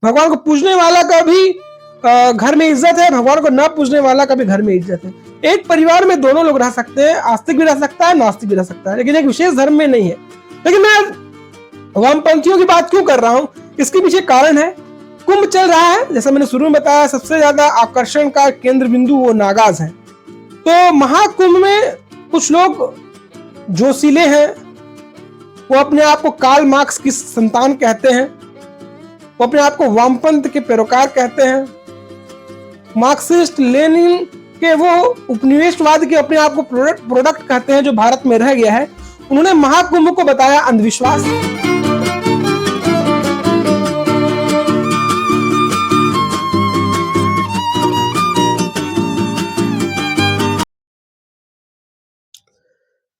भगवान को पूजने वाला का भी घर में इज्जत है, भगवान को न पूजने वाला का भी घर में इज्जत है। एक परिवार में दोनों लोग रह सकते हैं, आस्तिक भी रह सकता है, नास्तिक भी रह सकता है, लेकिन एक विशेष धर्म में नहीं है। लेकिन मैं वामपंथियों की बात क्यों कर रहा हूं, इसके पीछे कारण है। कुंभ चल रहा है, जैसा मैंने शुरू में बताया, सबसे ज्यादा आकर्षण का केंद्र बिंदु वो नागाज है। तो महाकुंभ में कुछ लोग जोशीले हैं, वो अपने आप को कार्ल मार्क्स की संतान कहते हैं, वो अपने आप को वामपंथ के पैरोकार कहते हैं, मार्क्सिस्ट लेनिन के वो उपनिवेशवाद के अपने आप को प्रोडक्ट कहते हैं जो भारत में रह गया है। उन्होंने महाकुंभ को बताया अंधविश्वास।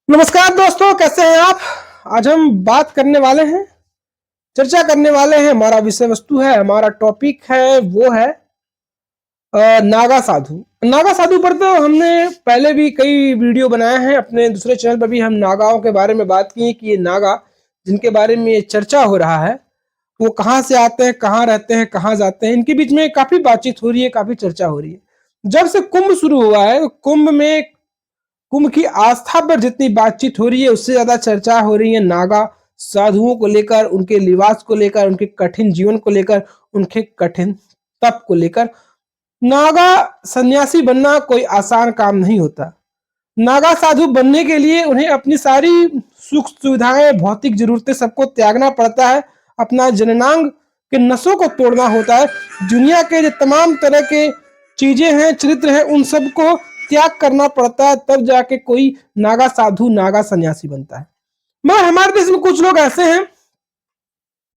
नमस्कार दोस्तों, कैसे हैं आप। आज हम बात करने वाले हैं, चर्चा करने वाले हैं, हमारा विषय वस्तु है, हमारा टॉपिक है, वो है नागा साधु। नागा साधु पर तो हमने पहले भी कई वीडियो बनाए हैं, अपने दूसरे चैनल पर भी हम नागाओं के बारे में बात की कि ये नागा जिनके बारे में ये चर्चा हो रहा है वो कहाँ से आते हैं, कहाँ रहते हैं, कहाँ जाते हैं, इनके बीच में काफी बातचीत हो रही है, काफी चर्चा हो रही है। जब से कुंभ शुरू हुआ है, कुंभ की आस्था पर जितनी बातचीत हो रही है उससे ज्यादा चर्चा हो रही है नागा साधुओं को लेकर, उनके लिबास को लेकर, उनके कठिन जीवन को लेकर, उनके कठिन तप को लेकर। नागा सन्यासी बनना कोई आसान काम नहीं होता। नागा साधु बनने के लिए उन्हें अपनी सारी सुख सुविधाएं, भौतिक जरूरतें सबको त्यागना पड़ता है, अपना जननांग के नसों को तोड़ना होता है, दुनिया के जो तमाम तरह के चीजें हैं, चरित्र हैं, उन सबको त्याग करना पड़ता है, तब जाके कोई नागा साधु, नागा सन्यासी बनता है। मगर हमारे देश में कुछ लोग ऐसे हैं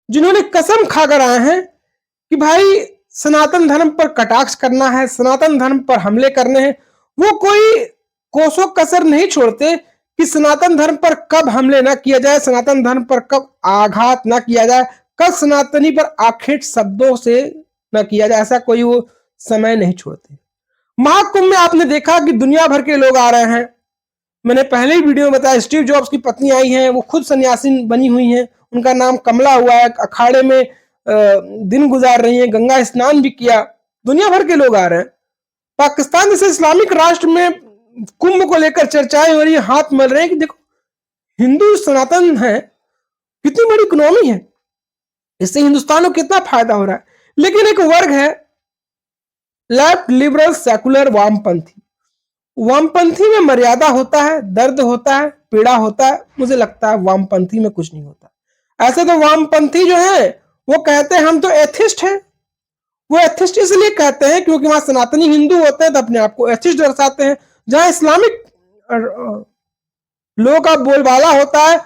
जिन्होंने कसम खाकर आए हैं कि भाई सनातन धर्म पर कटाक्ष करना है, सनातन धर्म पर हमले करने हैं। वो कोई कोसों कसर नहीं छोड़ते कि सनातन धर्म पर कब हमले ना किया जाए, सनातन धर्म पर कब आघात ना किया जाए, कब सनातनी पर आखेट शब्दों से न किया जाए, ऐसा कोई वो समय नहीं छोड़ते। महाकुंभ में आपने देखा कि दुनिया भर के लोग आ रहे हैं। मैंने पहले ही वीडियो में बताया, स्टीव जॉब्स की पत्नी आई हैं, वो खुद सन्यासी बनी हुई हैं, उनका नाम कमला हुआ है, अखाड़े में दिन गुजार रही हैं, गंगा स्नान भी किया, दुनिया भर के लोग आ रहे हैं। पाकिस्तान जैसे इस्लामिक राष्ट्र में कुंभ को लेकर चर्चाएं हो रही है, हाथ मल रहे हैं कि देखो हिंदू सनातन है, कितनी बड़ी इकोनॉमी है, इससे हिंदुस्तान को कितना फायदा हो रहा है। लेकिन एक वर्ग है लेफ्ट लिबरल सेकुलर वामपंथी। वामपंथी में मर्यादा होता है, दर्द होता है, पीड़ा होता है। मुझे लगता है वामपंथी में कुछ नहीं होता। ऐसे तो वामपंथी जो है वो कहते हैं हम तो एथिस्ट हैं। वो एथिस्ट इसलिए कहते हैं क्योंकि वहां सनातनी हिंदू होते हैं तो अपने आप को एथिस्ट दर्शाते हैं। जहां इस्लामिक लोगों का बोलबाला होता है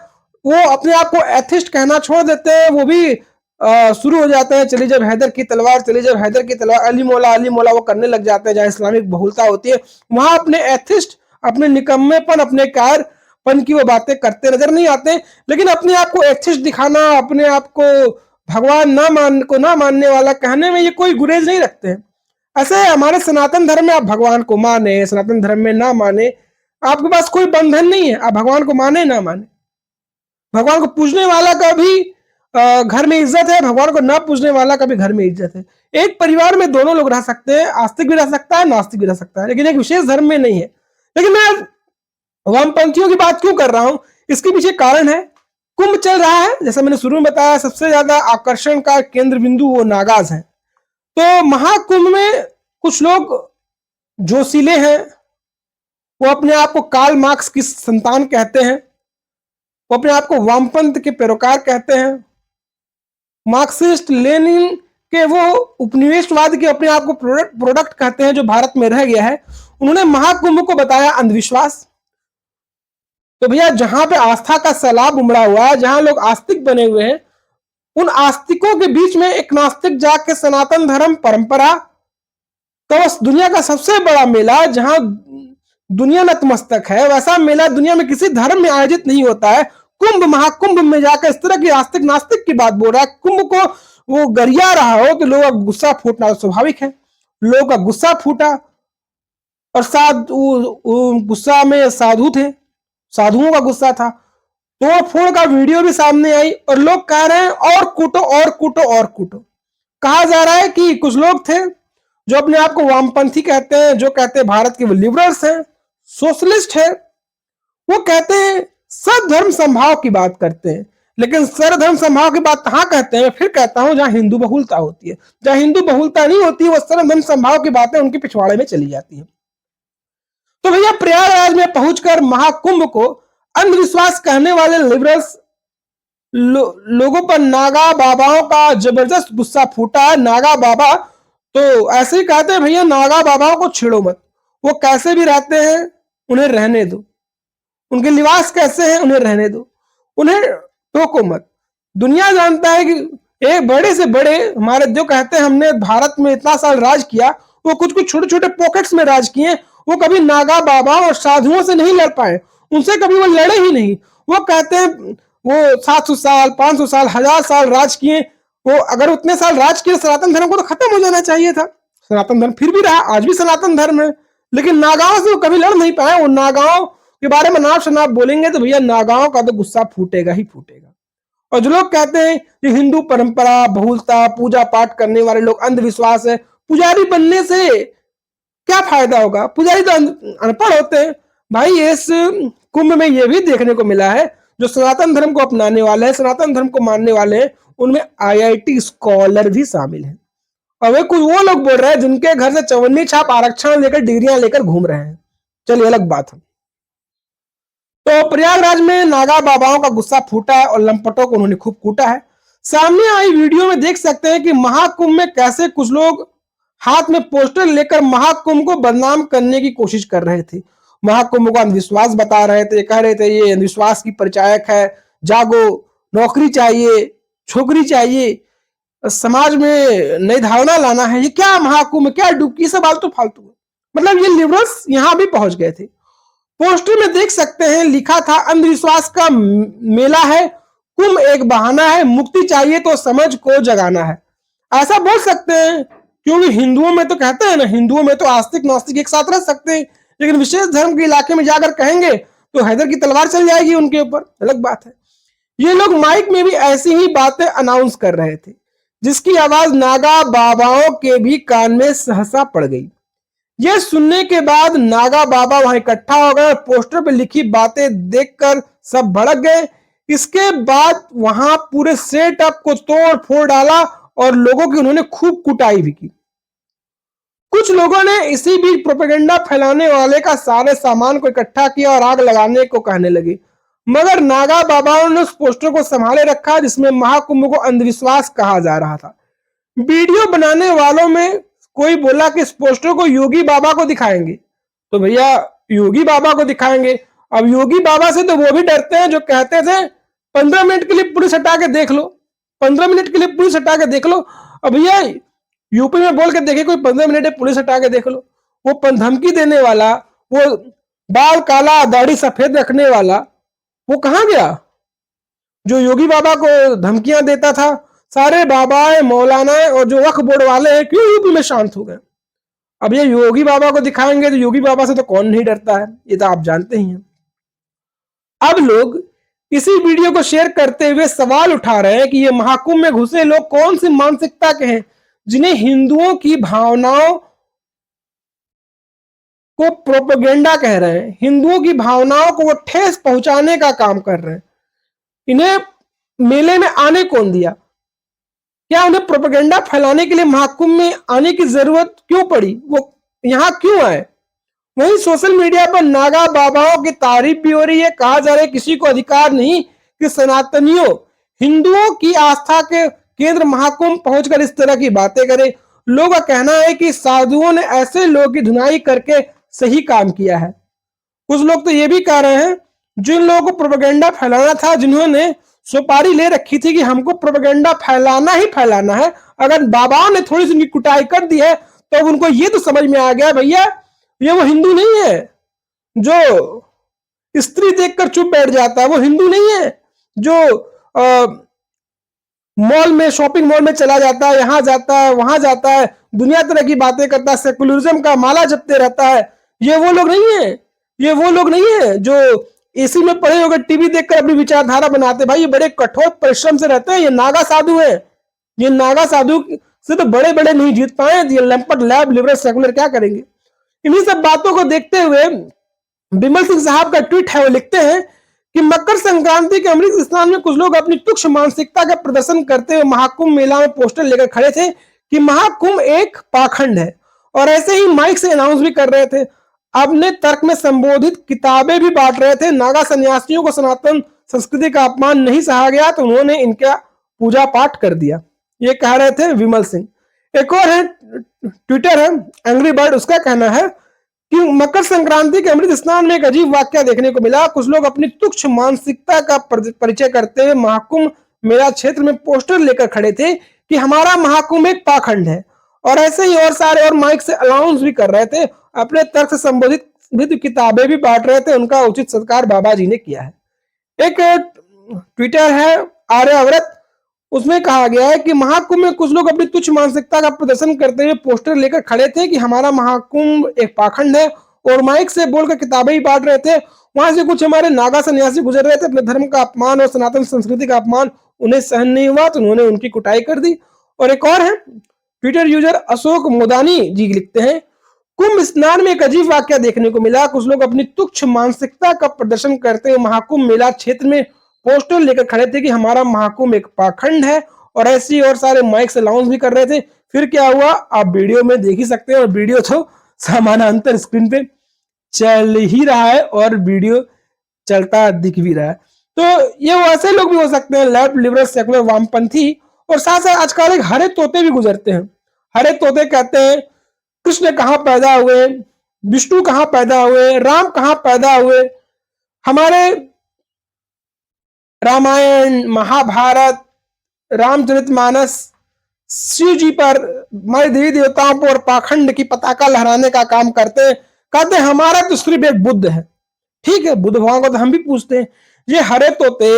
वो अपने आप को एथिस्ट कहना छोड़ देते हैं, वो भी शुरू हो जाते हैं चली जब हैदर की तलवार, चली जब हैदर की तलवार, अली मौला वो करने लग जाते हैं। जहां इस्लामिक बहुलता होती है वहां अपने एथिस्ट, अपने निकम्मेपन, अपने कारपन की वो बातें करते नजर नहीं आते। लेकिन अपने आप को एथिस्ट दिखाना, अपने आप को भगवान ना मानने वाला कहने में ये कोई गुरेज नहीं रखते हैं। ऐसे हमारे सनातन धर्म में आप भगवान को माने, सनातन धर्म में ना माने, आपके पास कोई बंधन नहीं है। आप भगवान को माने ना माने, भगवान को पूजने वाला का भी घर में इज्जत है, भगवान को न पूजने वाला का भी घर में इज्जत है। एक परिवार में दोनों लोग रह सकते हैं, आस्तिक भी रह सकता है, नास्तिक भी रह सकता है, लेकिन एक विशेष धर्म में नहीं है। लेकिन मैं वामपंथियों की बात क्यों कर रहा हूं, इसके पीछे कारण है। कुंभ चल रहा है, जैसा मैंने शुरू में बताया, सबसे ज्यादा आकर्षण का केंद्र बिंदु वो नागाज है। तो महाकुंभ में कुछ लोग जोशीले हैं, वो अपने आप को कार्ल मार्क्स की संतान कहते हैं, वो अपने आप को वामपंथ के पैरोकार कहते हैं, मार्क्सिस्ट लेनिन के वो उपनिवेशवाद के अपने आप को प्रोडक्ट कहते हैं जो भारत में रह गया है। उन्होंने महाकुंभ को बताया अंधविश्वास। तो भैया जहां पे आस्था का सैलाब उमड़ा हुआ है, जहां लोग आस्तिक बने हुए हैं, उन आस्तिकों के बीच में एक नास्तिक जाके सनातन धर्म परंपरा तो दुनिया का सबसे बड़ा मेला, जहां दुनिया नतमस्तक है, वैसा मेला दुनिया में किसी धर्म में आयोजित नहीं होता है। कुंभ, महाकुंभ में जाकर इस तरह की आस्तिक नास्तिक की बात बोल रहा है, कुंभ को वो गरिया रहा हो तो लोगों का गुस्सा फूटना स्वाभाविक है। लोगों का गुस्सा फूटा और गुस्सा में साधु थे, साधुओं का गुस्सा था। तोड़ फोड़ का वीडियो भी सामने आई और लोग कह रहे हैं और कूटो और कूटो और कूटो। कहा जा रहा है कि कुछ लोग थे जो अपने आप को वामपंथी कहते हैं, जो कहते हैं भारत के वो लिबरल्स हैं, सोशलिस्ट है, वो कहते हैं सर्वधर्म समभाव की बात करते हैं। लेकिन सर्वधर्म समभाव की बात कहाँ कहते हैं? फिर कहता हूं जहां हिंदू बहुलता होती है। जहां हिंदू बहुलता नहीं होती वो सर्वधर्म समभाव की बातें उनके पिछवाड़े में चली जाती है। तो भैया प्रयागराज में पहुंचकर महाकुंभ को अंधविश्वास कहने वाले लिबरल्स लोगों पर नागा बाबाओं का जबरदस्त गुस्सा फूटा है। नागा बाबा तो ऐसे ही कहते हैं भैया नागा बाबाओं को छेड़ो मत, वो कैसे भी रहते हैं उन्हें रहने दो, उनके लिबास कैसे हैं उन्हें रहने दो, उन्हें टोको मत। दुनिया जानता है कि एक बड़े से बड़े हमारे जो कहते हैं हमने भारत में इतना साल राज किया, वो कुछ कुछ छोटे छोटे पॉकेट्स में राज किए, वो कभी नागा बाबा और साधुओं से नहीं लड़ पाए, उनसे कभी वो लड़े ही नहीं। वो कहते हैं वो 700 साल 500 साल 1000 साल राज किए, वो अगर उतने साल राज किए सनातन धर्म को तो खत्म हो जाना चाहिए था। सनातन धर्म फिर भी रहा, आज भी सनातन धर्म है, लेकिन नागाओं से वो कभी लड़ नहीं पाए। वो नागाओं के बारे में नाप शनाप बोलेंगे तो भैया नागाओं का तो गुस्सा फूटेगा ही फूटेगा। और जो लोग कहते हैं कि हिंदू परंपरा बहुलता पूजा पाठ करने वाले लोग अंधविश्वास है, पुजारी बनने से क्या फायदा होगा? पुजारी तो अनपढ़ होते हैं। भाई इस कुंभ में यह भी देखने को मिला है जो सनातन धर्म को अपनाने वाले हैं, सनातन धर्म को मानने वाले हैं, उनमें आईआईटी स्कॉलर भी शामिल हैं। और वे कुछ वो लोग बोल रहे हैं जिनके घर से चवन्नी छाप आरक्षण लेकर डिग्रियां लेकर घूम रहे हैं। चलिए अलग बात है। तो प्रयागराज में नागा बाबाओं का गुस्सा फूटा है और लंपटों को उन्होंने खूब कूटा है। सामने आई वीडियो में देख सकते हैं कि महाकुंभ में कैसे कुछ लोग हाथ में पोस्टर लेकर महाकुंभ को बदनाम करने की कोशिश कर रहे थे। महाकुंभ को अंधविश्वास बता रहे थे, कह रहे थे ये अंधविश्वास की परिचायक है, जागो, नौकरी चाहिए, छोकरी चाहिए, समाज में नई धारणा लाना है। ये क्या महाकुंभ, क्या डुबकी, सब आलतू फालतू। मतलब ये लिबरल्स यहां भी पहुंच गए थे। पोस्टर में देख सकते हैं लिखा था अंधविश्वास का मेला है, कुंभ एक बहाना है, मुक्ति चाहिए तो समझ को जगाना है। ऐसा बोल सकते हैं क्योंकि हिंदुओं में तो कहते हैं ना, हिंदुओं में तो आस्तिक नास्तिक एक साथ रह सकते हैं, लेकिन विशेष धर्म के इलाके में जाकर कहेंगे तो हैदर की तलवार चल जाएगी उनके ऊपर, अलग बात है। ये लोग माइक में भी ऐसी ही बातें अनाउंस कर रहे थे जिसकी आवाज नागा बाबाओं के भी कान में सहसा पड़ गई। यह सुनने के बाद नागा बाबा वहां इकट्ठा हो गए और पोस्टर पर लिखी बातें देखकर सब भड़क गए। इसके बाद वहां पूरे सेटअप को तोड़ फोड़ डाला और लोगों की उन्होंने खूब कुटाई भी की। कुछ लोगों ने इसी बीच प्रोपेगेंडा फैलाने वाले का सारे सामान को इकट्ठा किया और आग लगाने को कहने लगे, मगर नागा बाबाओं ने उस पोस्टर को संभाले रखा जिसमें महाकुंभ को अंधविश्वास कहा जा रहा था। वीडियो बनाने वालों में कोई बोला कि इस पोस्टर को योगी बाबा को दिखाएंगे, तो भैया योगी बाबा को दिखाएंगे। अब योगी बाबा से तो वो भी डरते हैं जो कहते थे 15 मिनट के लिए पुलिस हटा के देख लो, 15 मिनट के लिए पुलिस हटा के देख लो। अब भैया यूपी में बोल के देखे कोई 15 मिनट पुलिस हटा के देख लो। वो धमकी देने वाला, वो बाल काला दाढ़ी सफेद रखने वाला, वो कहां गया जो योगी बाबा को धमकियां देता था? सारे बाबाएं मौलानाएं और जो वक्फ बोर्ड वाले हैं क्यों यूपी में शांत हो गए? अब ये योगी बाबा को दिखाएंगे तो योगी बाबा से तो कौन नहीं डरता है, ये तो आप जानते ही हैं। अब लोग इसी वीडियो को शेयर करते हुए सवाल उठा रहे हैं कि ये महाकुंभ में घुसे लोग कौन सी मानसिकता के हैं जिन्हें हिंदुओं की भावनाओं को प्रोपेगेंडा कह रहे हैं, हिंदुओं की भावनाओं को वो ठेस पहुंचाने का काम कर रहे हैं। इन्हें मेले में आने कौन दिया? क्या उन्हें प्रोपेगेंडा फैलाने के लिए महाकुंभ में आने की जरूरत क्यों पड़ी? वो यहां क्यों आए? वहीं सोशल मीडिया पर नागा बाबाओं की तारीफ भी हो रही है। कहा जा रहा है किसी को अधिकार नहीं कि सनातनियों हिंदुओं की आस्था के केंद्र महाकुंभ पहुंचकर इस तरह की बातें करे। लोगों का कहना है कि साधुओं ने ऐसे लोगों की धुनाई करके सही काम किया है। कुछ लोग तो ये भी कह रहे हैं जिन लोगों को प्रोपेगेंडा फैलाना था, जिन्होंने सुपारी ले रखी थी कि हमको प्रोपेगेंडा फैलाना ही फैलाना है, अगर बाबाओं ने थोड़ी सी कुटाई कर दी है तो उनको ये तो समझ में आ गया भैया ये वो हिंदू नहीं है जो स्त्री देखकर चुप बैठ जाता है, वो हिंदू नहीं है जो मॉल में शॉपिंग मॉल में चला जाता है, यहां जाता है वहां जाता है, दुनिया तरह की बातें करता है, सेकुलरिज्म का माला जपते रहता है। ये वो लोग नहीं है, ये वो लोग नहीं है जो एसी में पड़े होकर टीवी देखकर अपनी विचारधारा बनाते। भाई ये बड़े कठोर परिश्रम से रहते हैं। ये नागा साधु है, ये नागा साधु से तो बड़े बड़े नहीं जीत पाए, ये लंपट लैब लिबरल सेकुलर क्या करेंगे। इन्हीं सब बातों को देखते हुए बिमल सिंह साहब का ट्वीट है, वो लिखते हैं कि मकर संक्रांति के अमृत स्नान में कुछ लोग अपनी तुच्छ मानसिकता का प्रदर्शन करते हुए महाकुंभ मेला में पोस्टर लेकर खड़े थे कि महाकुंभ एक पाखंड है, और ऐसे ही माइक से अनाउंस भी कर रहे थे। अपने तर्क में संबोधित किताबें भी बांट रहे थे। नागा सन्यासियों को सनातन संस्कृति का अपमान नहीं सहा गया तो उन्होंने इनका पूजा पाठ कर दिया, ये कह रहे थे विमल सिंह। एक और है ट्विटर है एंग्री बर्ड, उसका कहना है कि मकर संक्रांति के अमृत स्नान में एक अजीब वाक्य देखने को मिला। कुछ लोग अपनी तुच्छ मानसिकता का परिचय करते हुए महाकुंभ मेला क्षेत्र में पोस्टर लेकर खड़े थे कि हमारा महाकुंभ एक पाखंड है, और ऐसे ही और सारे और माइक से अनाउंस भी कर रहे थे। अपने तर्क से संबोधित किताबें भी बांट रहे थे। उनका उचित सत्कार बाबा जी ने किया है। एक ट्विटर है आर्यव्रत, उसमें कहा गया है कि महाकुंभ में कुछ लोग अपनी तुच्छ मानसिकता का प्रदर्शन करते हुए पोस्टर लेकर खड़े थे कि हमारा महाकुंभ एक पाखंड है, और माइक से बोलकर किताबें ही बांट रहे थे। वहां से कुछ हमारे नागा सन्यासी गुजर रहे थे। अपने धर्म का अपमान और सनातन संस्कृति का अपमान उन्हें सहन नहीं हुआ तो उन्होंने उनकी कुटाई कर दी। और एक और है ट्विटर यूजर अशोक मोदानी जी लिखते हैं, कुंभ स्नान में एक अजीब वाक्य देखने को मिला। कुछ लोग अपनी तुच्छ मानसिकता का प्रदर्शन करते हुए महाकुंभ मेला क्षेत्र में पोस्टर लेकर खड़े थे कि हमारा महाकुंभ एक पाखंड है, और ऐसे और सारे माइक से अनाउंस भी कर रहे थे। फिर क्या हुआ आप वीडियो में देख ही सकते हैं, और वीडियो तो समानांतर स्क्रीन पे चल ही रहा है और वीडियो चलता दिख भी रहा है। तो ये वैसे लोग भी हो सकते हैं, लेफ्ट लिबरल सेकुलर वामपंथी, और साथ साथ आजकल एक हरे तोते भी गुजरते हैं। हरे तोते कहते हैं कृष्ण कहाँ पैदा हुए, विष्णु कहाँ पैदा हुए, राम कहाँ पैदा हुए। हमारे रामायण, महाभारत, रामचरितमानस, शिव जी पर, हमारे देवी देवताओं पर पाखंड की पताका लहराने का काम करते हैं। कहते हैं हमारा तो सिर्फ एक बुद्ध है। ठीक है, बुद्ध भगवान को तो हम भी पूछते हैं। ये हरे तोते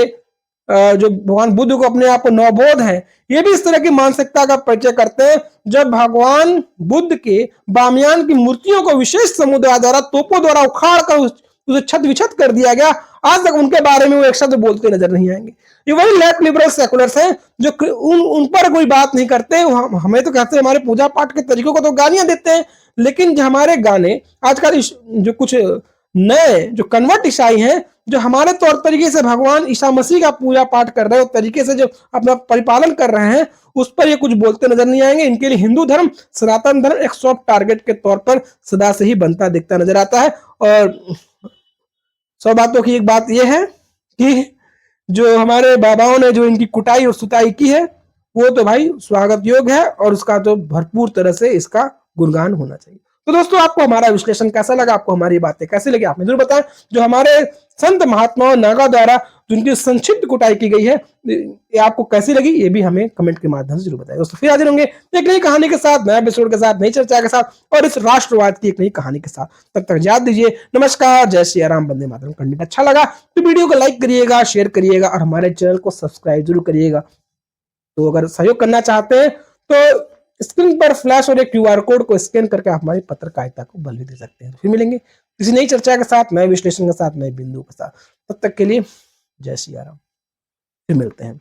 जो भगवान बुद्ध को अपने आप को नवबोध है, ये भी इस तरह की मानसिकता का परिचय करते हैं। जब भगवान बुद्ध के बामियान की मूर्तियों को विशेष समुदाय द्वारा तोपों द्वारा उखाड़ कर उसे छत विछत कर दिया गया, आज तक उनके बारे में वो एक शब्द बोलते नजर नहीं आएंगे। ये वही लेफ्ट लिबरल सेकुलर्स हैं जो उन पर कोई बात नहीं करते। हमें तो कहते हैं, हमारे पूजा पाठ के तरीकों को तो गालियां देते हैं, लेकिन जो हमारे गाने आजकल जो कुछ नए जो कन्वर्ट ईसाई हैं, जो हमारे तौर तरीके से भगवान ईसा मसीह का पूजा पाठ कर रहे हैं, उस तरीके से जो अपना परिपालन कर रहे हैं, उस पर ये कुछ बोलते नजर नहीं आएंगे। इनके लिए हिंदू धर्म, सनातन धर्म एक सॉफ्ट टारगेट के तौर पर सदा से ही बनता दिखता नजर आता है। और 100 बातों की एक बात यह है कि जो हमारे बाबाओं ने जो इनकी कुटाई और सुताई की है, वो तो भाई स्वागत योग्य है, और उसका तो भरपूर तरह से इसका गुणगान होना चाहिए। तो दोस्तों, आपको हमारा विश्लेषण कैसा लगा, आपको हमारी बातें कैसी लगी, आप जरूर बताएं। जो हमारे संत महात्माओं नागा द्वारा जिनकी संक्षिप्त कुटाई की गई है, ये आपको कैसी लगी, ये भी हमें कमेंट के माध्यम से जरूर बताएं। दोस्तों, फिर हाजिर होंगे एक नई कहानी के साथ, नए एपिसोड के साथ, नई चर्चा के साथ, और इस राष्ट्रवाद की एक नई कहानी के साथ। तब तक याद दीजिए, नमस्कार, जय श्री राम, वंदे मातरम। कंटेंट अच्छा लगा तो वीडियो को लाइक करिएगा, शेयर करिएगा, और हमारे चैनल को सब्सक्राइब जरूर करिएगा। तो अगर सहयोग करना चाहते हैं तो स्क्रीन पर फ्लैश और एक क्यूआर कोड को स्कैन करके आप हमारी पत्रकारिता को बल भी दे सकते हैं। फिर मिलेंगे किसी नई चर्चा के साथ, नए विश्लेषण के साथ, नए बिंदु के साथ। तब तक के लिए जय श्री राम, फिर मिलते हैं।